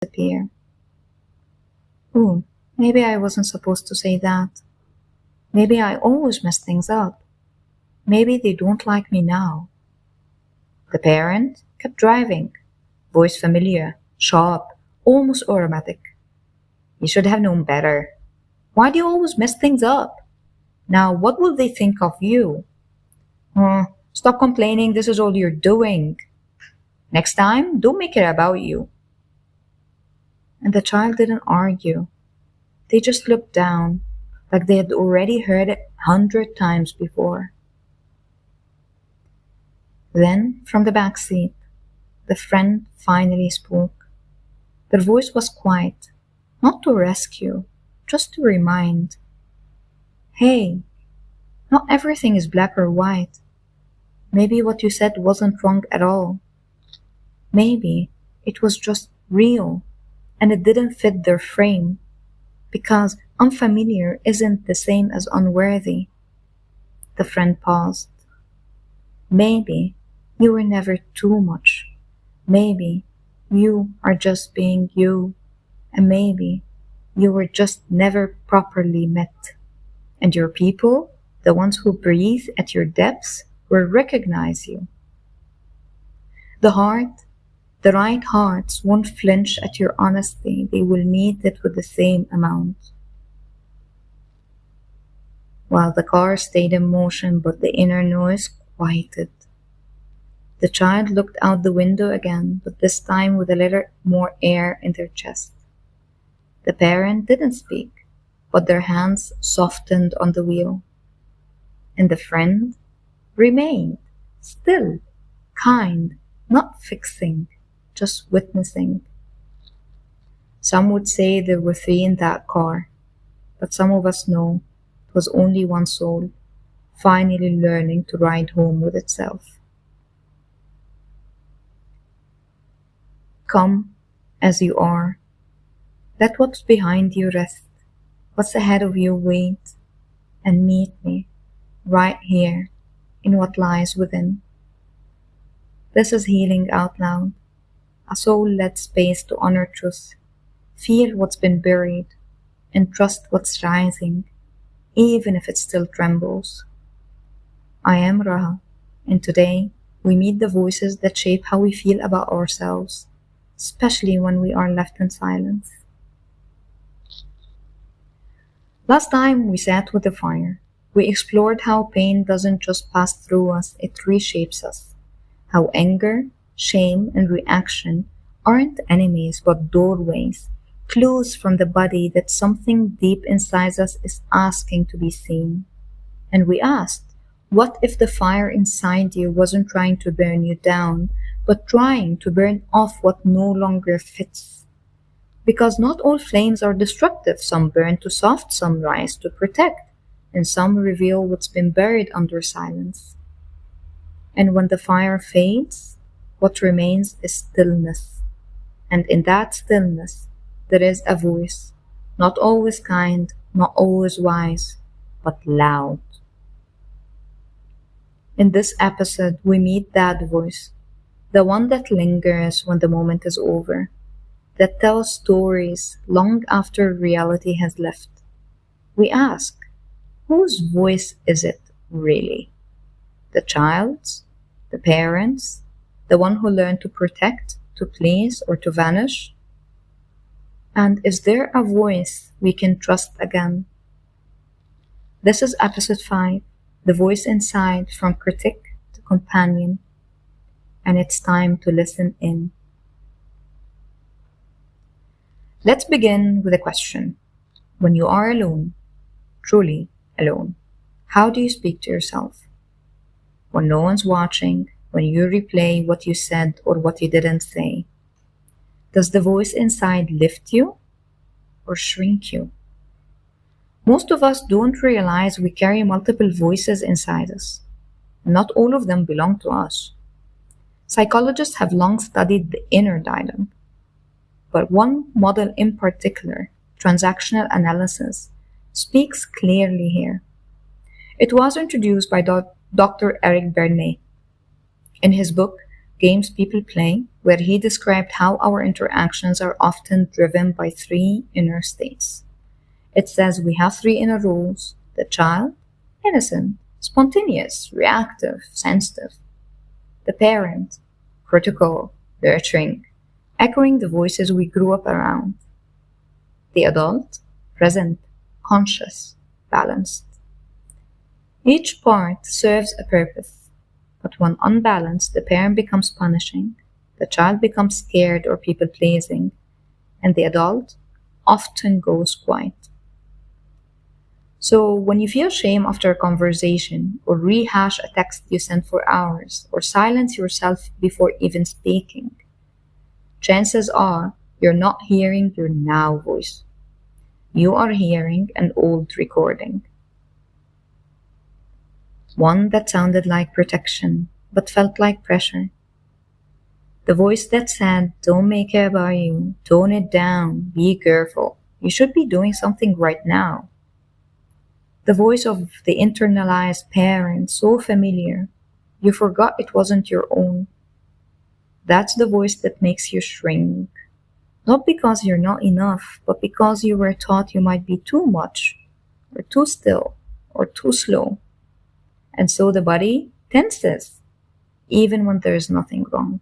disappear. Ooh, maybe I wasn't supposed to say that. Maybe I always mess things up. Maybe they don't like me now. The parent kept driving, voice familiar, sharp, almost automatic. You should have known better. Why do you always mess things up? Now, what will they think of you? Stop complaining, this is all you're doing. Next time, don't make it about you. And the child didn't argue. They just looked down, like they had already heard it 100 times before. Then, from the back seat, the friend finally spoke. Their voice was quiet, not to rescue, just to remind. Hey, not everything is black or white. Maybe what you said wasn't wrong at all. Maybe it was just real and it didn't fit their frame because unfamiliar isn't the same as unworthy. The friend paused. Maybe you were never too much. Maybe you are just being you. And maybe you were just never properly met. And your people, the ones who breathe at your depths, will recognize you. The heart, the right hearts won't flinch at your honesty. They will meet it with the same amount. While the car stayed in motion, but the inner noise quieted. The child looked out the window again, but this time with a little more air in their chest. The parent didn't speak, but their hands softened on the wheel. And the friend remained, still, kind, not fixing, just witnessing. Some would say there were three in that car, but some of us know it was only one soul, finally learning to ride home with itself. Come as you are. Let what's behind you rest, what's ahead of you wait, and meet me right here in what lies within. This is healing out loud, a soul-led space to honor truth, feel what's been buried, and trust what's rising, even if it still trembles. I am Raha, and today we meet the voices that shape how we feel about ourselves, especially when we are left in silence. Last time we sat with the fire, we explored how pain doesn't just pass through us, it reshapes us. How anger, shame, and reaction aren't enemies but doorways, clues from the body that something deep inside us is asking to be seen. And we asked, what if the fire inside you wasn't trying to burn you down, but trying to burn off what no longer fits? Because not all flames are destructive. Some burn to soft, some rise to protect, and some reveal what's been buried under silence. And when the fire fades, what remains is stillness. And in that stillness, there is a voice, not always kind, not always wise, but loud. In this episode, we meet that voice, the one that lingers when the moment is over, that tells stories long after reality has left. We ask, whose voice is it really? The child's? The parent's? The one who learned to protect, to please, or to vanish? And is there a voice we can trust again? This is episode 5, The Voice Inside, from Critic to Companion. And it's time to listen in. Let's begin with a question. When you are alone, truly alone, how do you speak to yourself? When no one's watching, when you replay what you said or what you didn't say, does the voice inside lift you or shrink you? Most of us don't realize we carry multiple voices inside us. Not all of them belong to us. Psychologists have long studied the inner dialogue, but one model in particular, transactional analysis, speaks clearly here. It was introduced by Dr. Eric Bernet in his book, games people play, where he described how our interactions are often driven by three inner states. It says we have three inner rules: the child, innocent, spontaneous, reactive, sensitive; the parent, critical, nurturing, echoing the voices we grew up around; the adult, present, conscious, balanced. Each part serves a purpose, but when unbalanced, the parent becomes punishing, the child becomes scared or people pleasing, and the adult often goes quiet. So, when you feel shame after a conversation, or rehash a text you sent for hours, or silence yourself before even speaking, chances are you're not hearing your now voice. You are hearing an old recording, one that sounded like protection but felt like pressure. The voice that said, "Don't make it about you, tone it down, be careful, you should be doing something right now." The voice of the internalized parent, so familiar, you forgot it wasn't your own. That's the voice that makes you shrink. Not because you're not enough, but because you were taught you might be too much, or too still, or too slow. And so the body tenses, even when there is nothing wrong.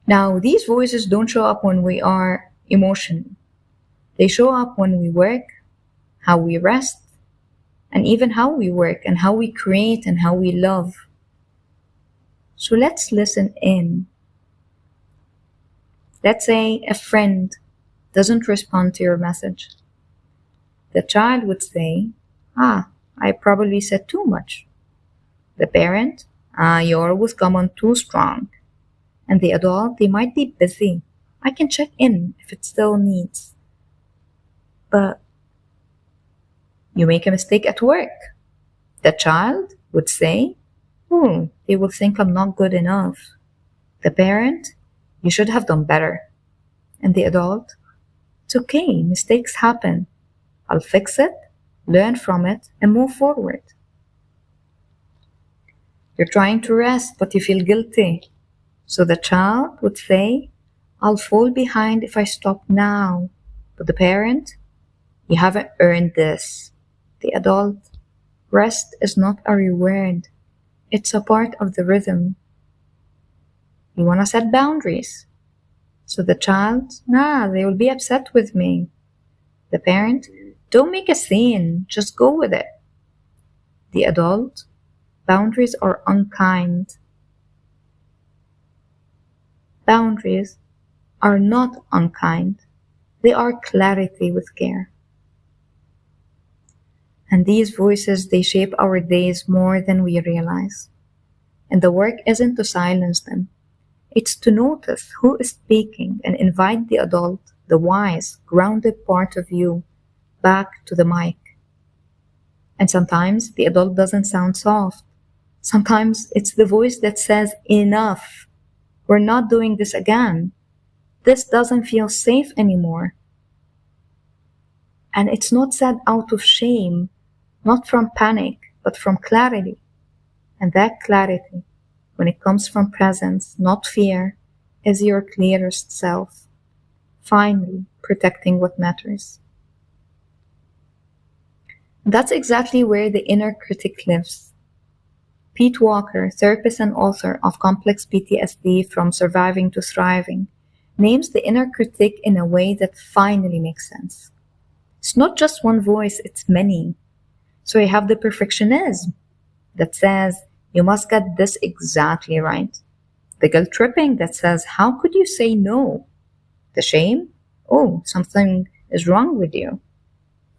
Now, these voices don't show up when we are emotional. They show up when we work, how we rest, and even how we work and how we create and how we love. So let's listen in. Let's say a friend doesn't respond to your message. The child would say, I probably said too much. The parent, you always come on too strong. And the adult, they might be busy. I can check in if it still needs. But you make a mistake at work. The child would say, they will think I'm not good enough. The parent, you should have done better. And the adult, it's okay, mistakes happen. I'll fix it, learn from it, and move forward. You're trying to rest, but you feel guilty. So the child would say, I'll fall behind if I stop now. But the parent, you haven't earned this. The adult, rest is not a reward. It's a part of the rhythm. You want to set boundaries. So the child, they will be upset with me. The parent, don't make a scene, just go with it. The adult, boundaries are unkind. Boundaries are not unkind. They are clarity with care. And these voices, they shape our days more than we realize. And the work isn't to silence them. It's to notice who is speaking and invite the adult, the wise, grounded part of you, back to the mic. And sometimes the adult doesn't sound soft. Sometimes it's the voice that says, enough. We're not doing this again. This doesn't feel safe anymore. And it's not said out of shame, not from panic, but from clarity. And that clarity, when it comes from presence, not fear, is your clearest self, finally protecting what matters. That's exactly where the inner critic lives. Pete Walker, therapist and author of Complex PTSD from Surviving to Thriving, names the inner critic in a way that finally makes sense. It's not just one voice, it's many. So you have the perfectionism that says, you must get this exactly right. The guilt tripping that says, how could you say no? The shame, something is wrong with you.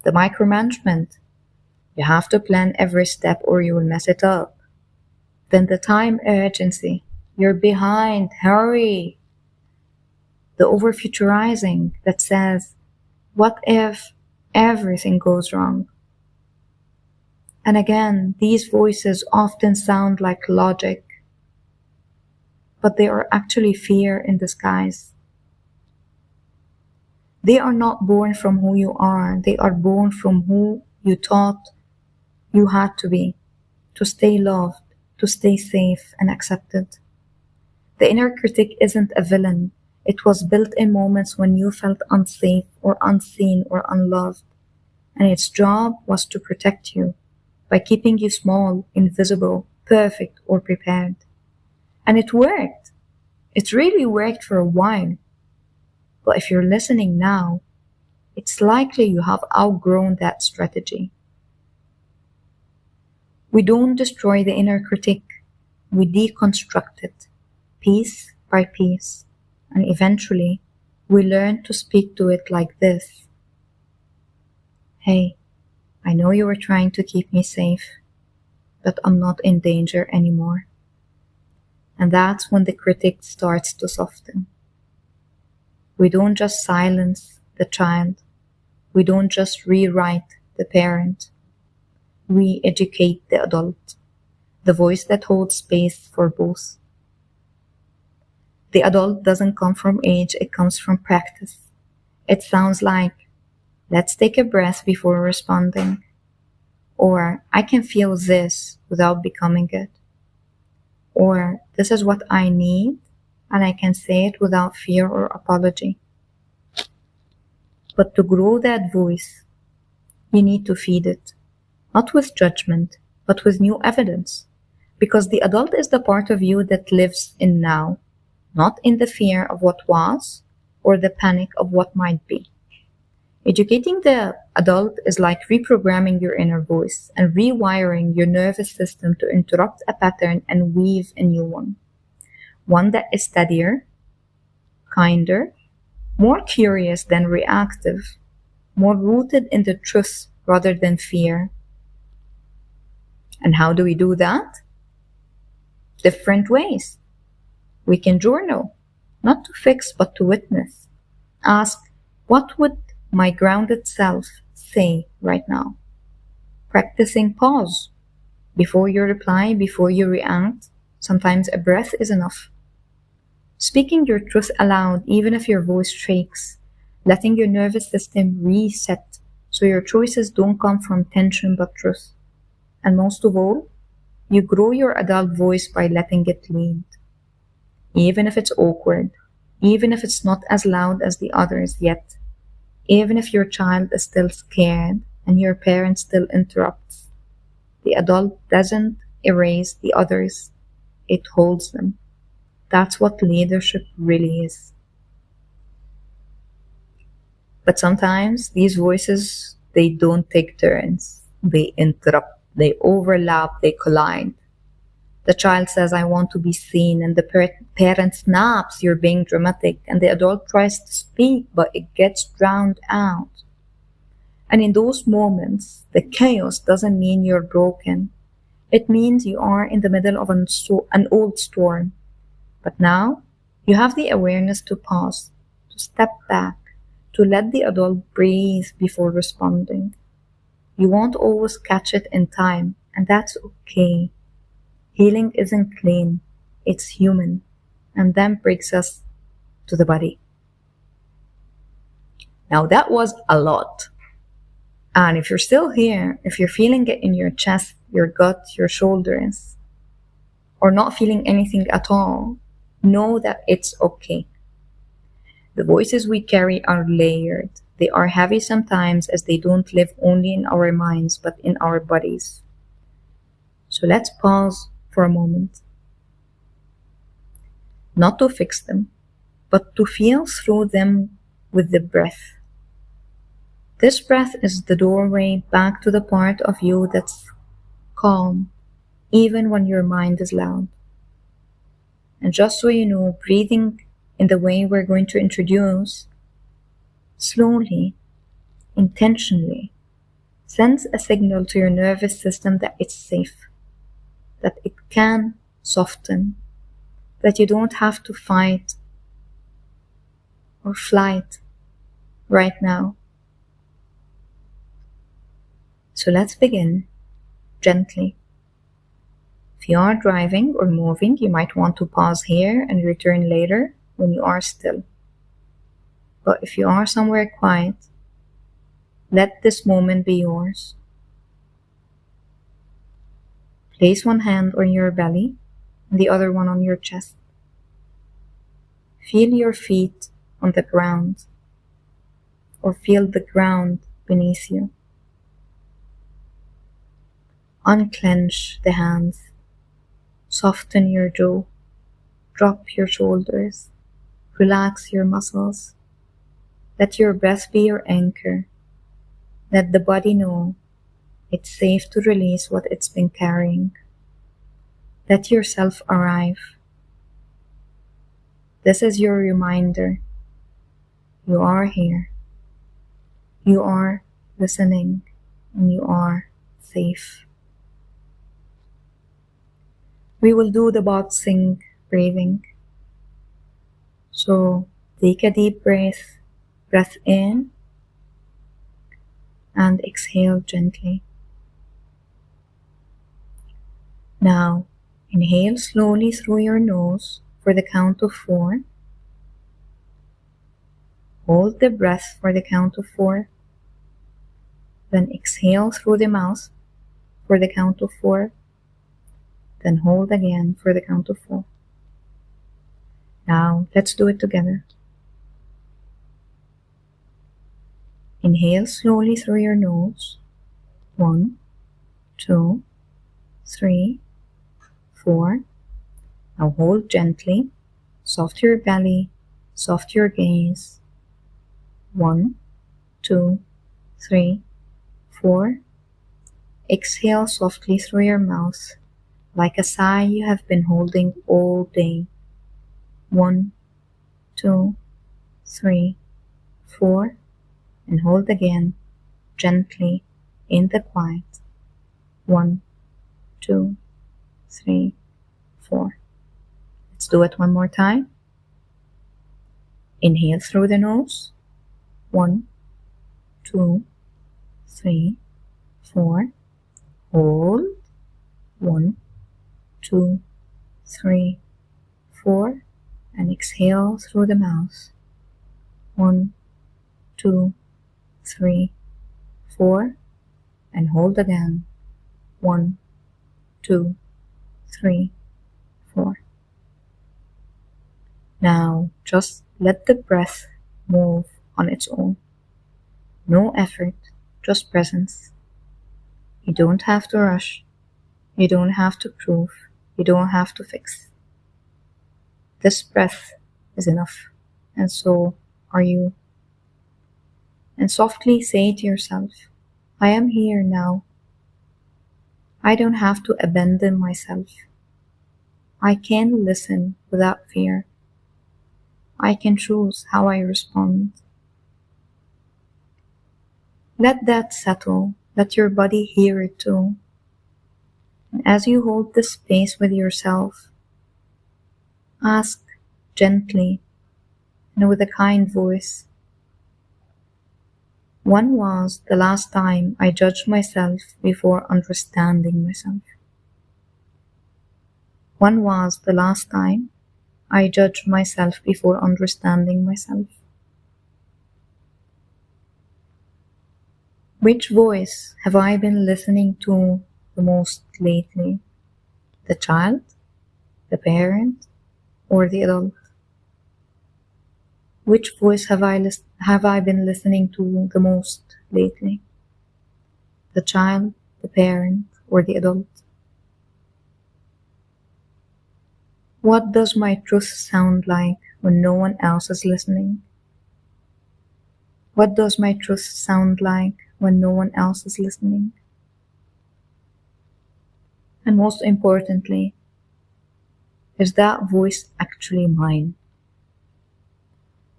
The micromanagement, you have to plan every step or you will mess it up. Then the time urgency, you're behind, hurry. The over-futurizing that says, what if everything goes wrong? And again, these voices often sound like logic, but they are actually fear in disguise. They are not born from who you are. They are born from who you thought you had to be, to stay loved, to stay safe and accepted. The inner critic isn't a villain. It was built in moments when you felt unsafe or unseen or unloved, and its job was to protect you by keeping you small, invisible, perfect, or prepared. And it worked. It really worked for a while. But if you're listening now, it's likely you have outgrown that strategy. We don't destroy the inner critic, we deconstruct it, piece by piece, and eventually we learn to speak to it like this. Hey, I know you were trying to keep me safe, but I'm not in danger anymore. And that's when the critic starts to soften. We don't just silence the child. We don't just rewrite the parent. We educate the adult, the voice that holds space for both. The adult doesn't come from age, it comes from practice. It sounds like, let's take a breath before responding. Or, I can feel this without becoming it. Or, this is what I need, and I can say it without fear or apology. But to grow that voice, you need to feed it, not with judgment, but with new evidence. Because the adult is the part of you that lives in now, not in the fear of what was or the panic of what might be. Educating the adult is like reprogramming your inner voice and rewiring your nervous system to interrupt a pattern and weave a new one. One that is steadier, kinder, more curious than reactive, more rooted in the truth rather than fear. And how do we do that? Different ways. We can journal, not to fix but to witness. Ask, what would my grounded self say right now? Practicing pause. Before you reply, before you react, sometimes a breath is enough. Speaking your truth aloud, even if your voice shakes, letting your nervous system reset so your choices don't come from tension but truth. And most of all, you grow your adult voice by letting it lead. Even if it's awkward, even if it's not as loud as the others yet, even if your child is still scared and your parent still interrupts, the adult doesn't erase the others, it holds them. That's what leadership really is. But sometimes these voices, they don't take turns. They interrupt, they overlap, they collide. The child says, I want to be seen, and the parent snaps, you're being dramatic, and the adult tries to speak, but it gets drowned out. And in those moments, the chaos doesn't mean you're broken. It means you are in the middle of an old storm. But now, you have the awareness to pause, to step back, to let the adult breathe before responding. You won't always catch it in time, and that's okay. Healing isn't clean, it's human, and that brings us to the body. Now that was a lot. And if you're still here, if you're feeling it in your chest, your gut, your shoulders, or not feeling anything at all, know that it's okay. The voices we carry are layered. They are heavy sometimes as they don't live only in our minds but in our bodies. So let's pause for a moment. Not to fix them, but to feel through them with the breath. This breath is the doorway back to the part of you that's calm, even when your mind is loud. And just so you know, breathing in the way we're going to introduce, slowly, intentionally, sends a signal to your nervous system that it's safe, that it can soften, that you don't have to fight or flight right now. So let's begin gently. If you are driving or moving, you might want to pause here and return later when you are still. But if you are somewhere quiet, let this moment be yours. Place one hand on your belly and the other one on your chest. Feel your feet on the ground, or feel the ground beneath you. Unclench the hands. Soften your jaw. Drop your shoulders. Relax your muscles. Let your breath be your anchor. Let the body know it's safe to release what it's been carrying. Let yourself arrive. This is your reminder. You are here. You are listening, and you are safe. We will do the boxing breathing. So take a deep breath in, and exhale gently. Now, inhale slowly through your nose for the count of 4. Hold the breath for the count of 4. Then exhale through the mouth for the count of 4. Then hold again for the count of 4. Now, let's do it together. Inhale slowly through your nose. 1, 2, 3, 4. Now hold gently. Soft your belly. Soft your gaze. 1, 2, 3, 4. Exhale softly through your mouth, like a sigh you have been holding all day. 1, 2, 3, 4. And hold again, gently, in the quiet. 1, 2, 3, 4. Let's do it one more time. Inhale through the nose. 1, 2, 3, 4. Hold. 1, 2, 3, 4. And exhale through the mouth. 1, 2, 3, 4. And hold again. 1, 2, 3, 4. Now just let the breath move on its own. No effort, just presence. You don't have to rush. You don't have to prove. You don't have to fix. This breath is enough, and so are you. And softly say to yourself, I am here now. I don't have to abandon myself. I can listen without fear. I can choose how I respond. Let that settle. Let your body hear it too. And as you hold this space with yourself, ask gently and with a kind voice, when was the last time I judged myself before understanding myself? When was the last time I judged myself before understanding myself? Which voice have I been listening to the most lately? The child, the parent, or the adult? Which voice have I been listening to the most lately? The child, the parent, or the adult? What does my truth sound like when no one else is listening? What does my truth sound like when no one else is listening? And most importantly, is that voice actually mine?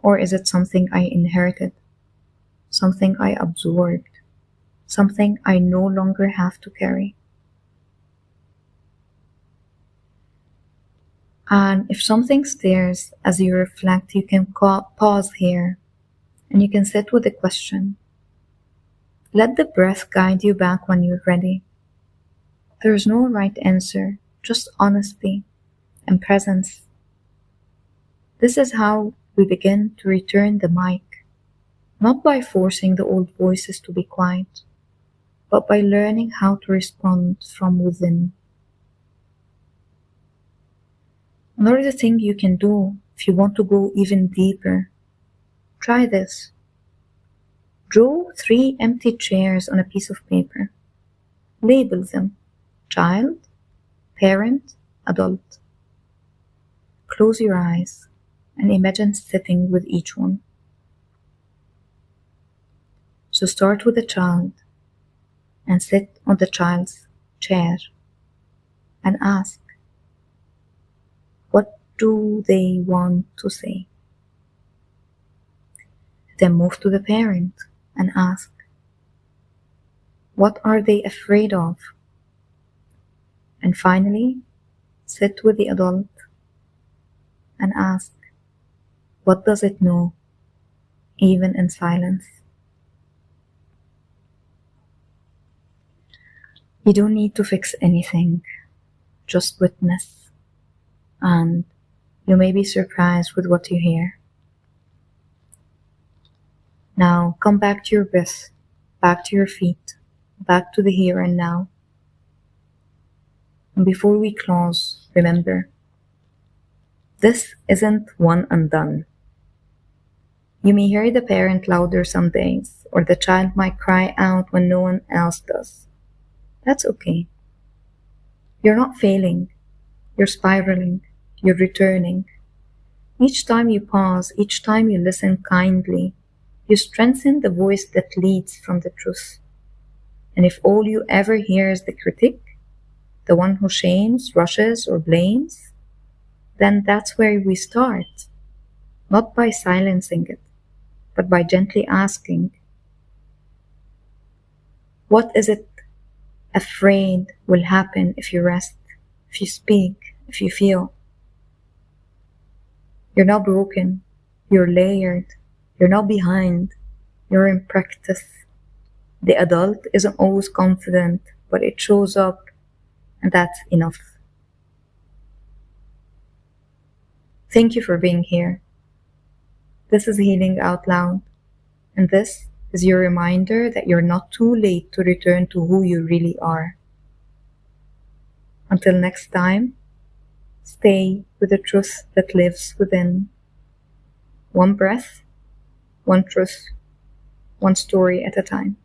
Or is it something I inherited, something I absorbed, something I no longer have to carry? And if something stares as you reflect, you can pause here and you can sit with the question. Let the breath guide you back when you're ready. There's no right answer, just honesty and presence. This is how we begin to return the mic, not by forcing the old voices to be quiet, but by learning how to respond from within. Another thing you can do if you want to go even deeper, try this. Draw three empty chairs on a piece of paper. Label them child, parent, adult. Close your eyes and imagine sitting with each one. So start with the child and sit on the child's chair and ask, what do they want to say? Then move to the parent and ask, what are they afraid of? And finally, sit with the adult and ask, what does it know, even in silence? You don't need to fix anything, just witness, and you may be surprised with what you hear. Now come back to your breath, back to your feet, back to the here and now. And before we close, remember, this isn't one and done. You may hear the parent louder some days, or the child might cry out when no one else does. That's okay. You're not failing. You're spiraling. You're returning. Each time you pause, each time you listen kindly, you strengthen the voice that leads from the truth. And if all you ever hear is the critic, the one who shames, rushes, or blames, then that's where we start. Not by silencing it, but by gently asking, what is it afraid will happen if you rest, if you speak, if you feel? You're not broken. You're layered. You're not behind. You're in practice. The adult isn't always confident, but it shows up, and that's enough. Thank you for being here. This is Healing Out Loud, and this is your reminder that you're not too late to return to who you really are. Until next time, stay with the truth that lives within. One breath, one truth, one story at a time.